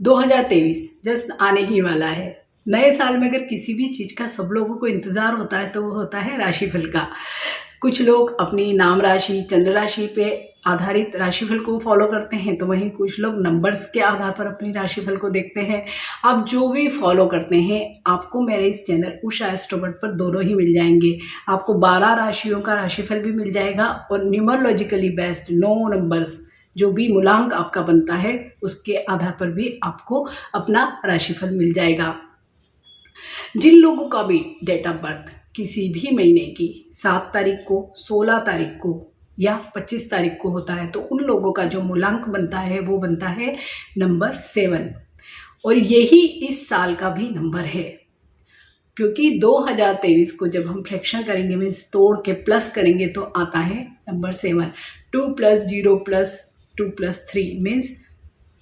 2023 just आने ही वाला है। नए साल में अगर किसी भी चीज़ का सब लोगों को इंतज़ार होता है तो वो होता है राशिफल का। कुछ लोग अपनी नाम राशि, चंद्र राशि पे आधारित राशिफल को फॉलो करते हैं, तो वहीं कुछ लोग नंबर्स के आधार पर अपनी राशिफल को देखते हैं। आप जो भी फॉलो करते हैं, आपको मेरे इस चैनल उषा एस्ट्रोबट पर दोनों ही मिल जाएंगे। आपको 12 राशियों का राशिफल भी मिल जाएगा और न्यूमरोलॉजिकली बेस्ड 9 नंबर्स जो भी मूलांक आपका बनता है उसके आधार पर भी आपको अपना राशिफल मिल जाएगा। जिन लोगों का भी डेट ऑफ बर्थ किसी भी महीने की 7 तारीख को, 16 तारीख को या 25 तारीख को होता है, तो उन लोगों का जो मूलांक बनता है वो बनता है नंबर 7 और यही इस साल का भी नंबर है। क्योंकि 2023 को जब हम फ्रैक्शन करेंगे, मीन्स तोड़ के प्लस करेंगे, तो आता है नंबर 7। 2 + 0 + 2 + 3 मीन्स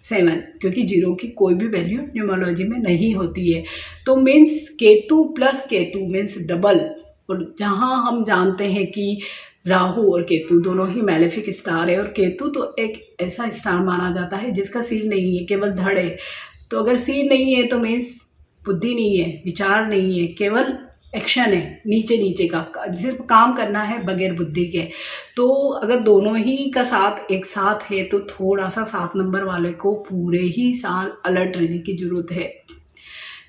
7, क्योंकि जीरो की कोई भी वैल्यू न्यूमरोलॉजी में नहीं होती है। तो means Ketu plus Ketu means double. और जहाँ हम जानते हैं कि राहु और केतु दोनों ही मैलेफिक स्टार है, और केतु तो एक ऐसा स्टार माना जाता है जिसका सिर नहीं है, केवल धड़ है। तो अगर सिर नहीं है तो मीन्स बुद्धि नहीं है, विचार नहीं है, केवल एक्शन है, नीचे नीचे का, सिर्फ काम करना है बगैर बुद्धि के। तो अगर दोनों ही का साथ एक साथ है तो थोड़ा सा 7 नंबर वाले को पूरे ही साल अलर्ट रहने की ज़रूरत है,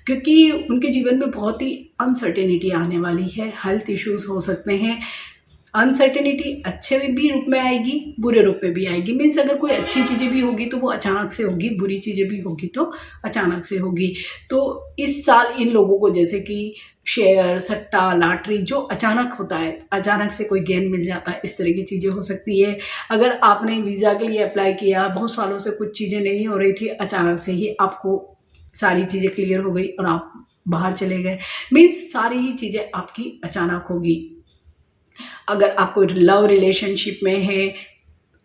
क्योंकि उनके जीवन में बहुत ही अनसर्टेनिटी आने वाली है। हेल्थ इश्यूज हो सकते हैं। अनसर्टेनिटी अच्छे भी रूप में आएगी, बुरे रूप में भी आएगी। मीन्स अगर कोई अच्छी चीज़ें भी होगी तो वो अचानक से होगी, बुरी चीज़ें भी होगी तो अचानक से होगी। तो इस साल इन लोगों को जैसे कि शेयर, सट्टा, लॉटरी जो अचानक होता है, अचानक से कोई गेन मिल जाता है, इस तरह की चीज़ें हो सकती है। अगर आपने वीज़ा के लिए अप्लाई किया, बहुत सालों से कुछ चीज़ें नहीं हो रही थी, अचानक से ही आपको सारी चीज़ें क्लियर हो गई और आप बाहर चले गए। मीन्स सारी ही चीज़ें आपकी अचानक होगी। अगर आप कोई लव रिलेशनशिप में है,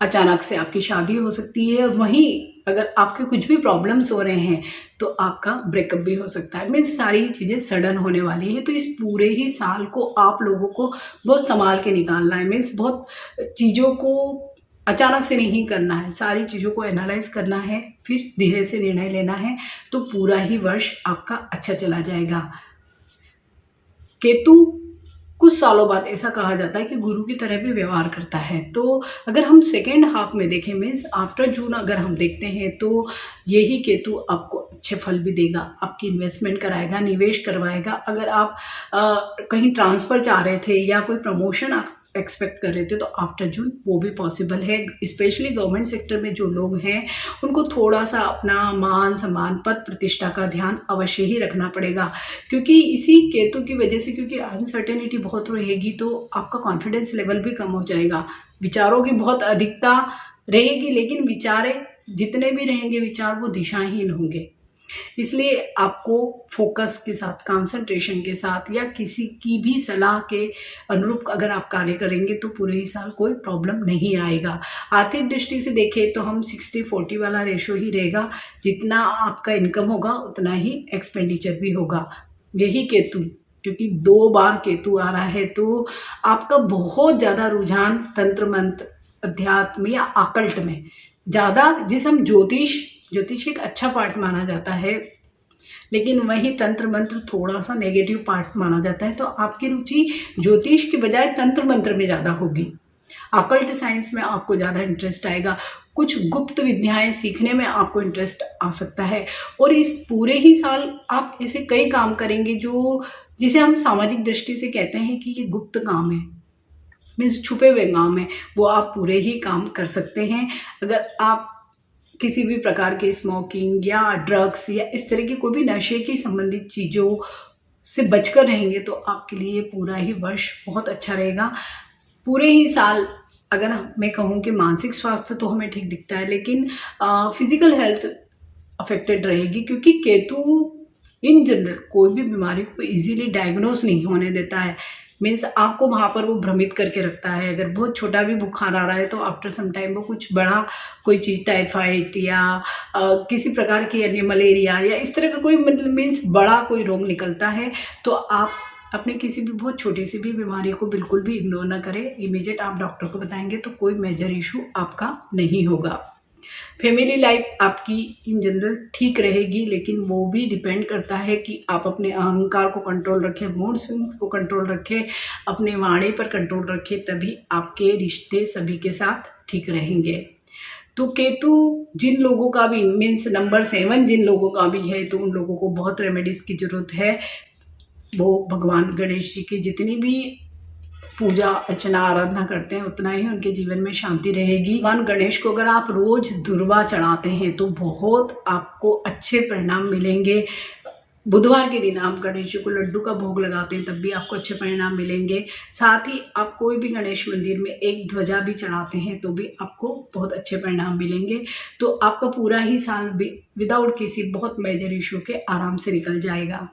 अचानक से आपकी शादी हो सकती है। वहीं अगर आपके कुछ भी प्रॉब्लम्स हो रहे हैं तो आपका ब्रेकअप भी हो सकता है। मीन्स सारी चीज़ें सडन होने वाली है। तो इस पूरे ही साल को आप लोगों को बहुत संभाल के निकालना है। मीन्स बहुत चीज़ों को अचानक से नहीं करना है, सारी चीज़ों को एनालाइज करना है, फिर धीरे से निर्णय लेना है, तो पूरा ही वर्ष आपका अच्छा चला जाएगा। केतु कुछ सालों बाद ऐसा कहा जाता है कि गुरु की तरह भी व्यवहार करता है। तो अगर हम सेकेंड हाफ में देखें, मीन्स आफ्टर जून अगर हम देखते हैं, तो यही केतु आपको अच्छे फल भी देगा, आपकी इन्वेस्टमेंट कराएगा, निवेश करवाएगा। अगर आप कहीं ट्रांसफ़र चाह रहे थे या कोई प्रमोशन आप एक्सपेक्ट कर रहे थे, तो आफ्टर जून वो भी पॉसिबल है। स्पेशली गवर्नमेंट सेक्टर में जो लोग हैं उनको थोड़ा सा अपना मान सम्मान, पद प्रतिष्ठा का ध्यान अवश्य ही रखना पड़ेगा, क्योंकि इसी केतु की वजह से, क्योंकि अनसर्टेनिटी बहुत रहेगी तो आपका कॉन्फिडेंस लेवल भी कम हो जाएगा। विचारों की बहुत अधिकता रहेगी, लेकिन विचार जितने भी रहेंगे विचार वो दिशाहीन होंगे। इसलिए आपको फोकस के साथ, कंसंट्रेशन के साथ या किसी की भी सलाह के अनुरूप अगर आप कार्य करेंगे तो पूरे ही साल कोई प्रॉब्लम नहीं आएगा। आर्थिक दृष्टि से देखें तो हम 60-40 वाला रेशो ही रहेगा। जितना आपका इनकम होगा उतना ही एक्सपेंडिचर भी होगा। यही केतु, क्योंकि 2 बार केतु आ रहा है, तो आपका बहुत ज़्यादा रुझान तंत्र मंत्र, अध्यात्म या आकल्ट में ज़्यादा, जिसे हम ज्योतिष एक अच्छा पार्ट माना जाता है, लेकिन वही तंत्र मंत्र थोड़ा सा नेगेटिव पार्ट माना जाता है। तो आपकी रुचि ज्योतिष की बजाय तंत्र मंत्र में ज़्यादा होगी। अकल्ट साइंस में आपको ज़्यादा इंटरेस्ट आएगा। कुछ गुप्त विद्याएं सीखने में आपको इंटरेस्ट आ सकता है। और इस पूरे ही साल आप ऐसे कई काम करेंगे जिसे हम सामाजिक दृष्टि से कहते हैं कि ये गुप्त काम है, मीन्स छुपे हुए काम है, वो आप पूरे ही काम कर सकते हैं। अगर आप किसी भी प्रकार के स्मोकिंग या ड्रग्स या इस तरह की कोई भी नशे की संबंधित चीज़ों से बचकर रहेंगे तो आपके लिए पूरा ही वर्ष बहुत अच्छा रहेगा। पूरे ही साल अगर मैं कहूँ कि मानसिक स्वास्थ्य तो हमें ठीक दिखता है, लेकिन फिजिकल हेल्थ अफेक्टेड रहेगी, क्योंकि केतु इन जनरल कोई भी बीमारी को इजीली डायग्नोस नहीं होने देता है। मीन्स आपको वहाँ पर वो भ्रमित करके रखता है। अगर बहुत छोटा भी बुखार आ रहा है तो आफ्टर सम टाइम वो कुछ बड़ा कोई चीज़, टाइफाइड या किसी प्रकार की अन्य मलेरिया या इस तरह का कोई मतलब मीन्स बड़ा कोई रोग निकलता है, तो आप अपनी किसी भी बहुत छोटी सी भी बीमारी को बिल्कुल भी इग्नोर ना करें। इमीडिएट आप डॉक्टर को बताएंगे तो कोई मेजर इशू आपका नहीं होगा। फैमिली लाइफ आपकी इन जनरल ठीक रहेगी, लेकिन वो भी डिपेंड करता है कि आप अपने अहंकार को कंट्रोल रखें, मूड स्विंग्स को कंट्रोल रखें, अपने वाणी पर कंट्रोल रखें, तभी आपके रिश्ते सभी के साथ ठीक रहेंगे। तो केतु जिन लोगों का भी मीन्स नंबर 7 जिन लोगों का भी है, तो उन लोगों को बहुत रेमेडीज़ की ज़रूरत है। वो भगवान गणेश जी की जितनी भी पूजा अर्चना आराधना करते हैं उतना ही उनके जीवन में शांति रहेगी। भगवान गणेश को अगर आप रोज दुर्वा चढ़ाते हैं तो बहुत आपको अच्छे परिणाम मिलेंगे। बुधवार के दिन आप गणेश जी को लड्डू का भोग लगाते हैं तब भी आपको अच्छे परिणाम मिलेंगे। साथ ही आप कोई भी गणेश मंदिर में एक ध्वजा भी चढ़ाते हैं तो भी आपको बहुत अच्छे परिणाम मिलेंगे। तो आपका पूरा ही साल विदाउट किसी बहुत मेजर इशू के आराम से निकल जाएगा।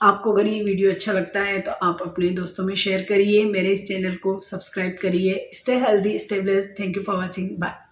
आपको अगर ये वीडियो अच्छा लगता है तो आप अपने दोस्तों में शेयर करिए, मेरे इस चैनल को सब्सक्राइब करिए। Stay healthy, stay blessed. Thank you for watching. Bye.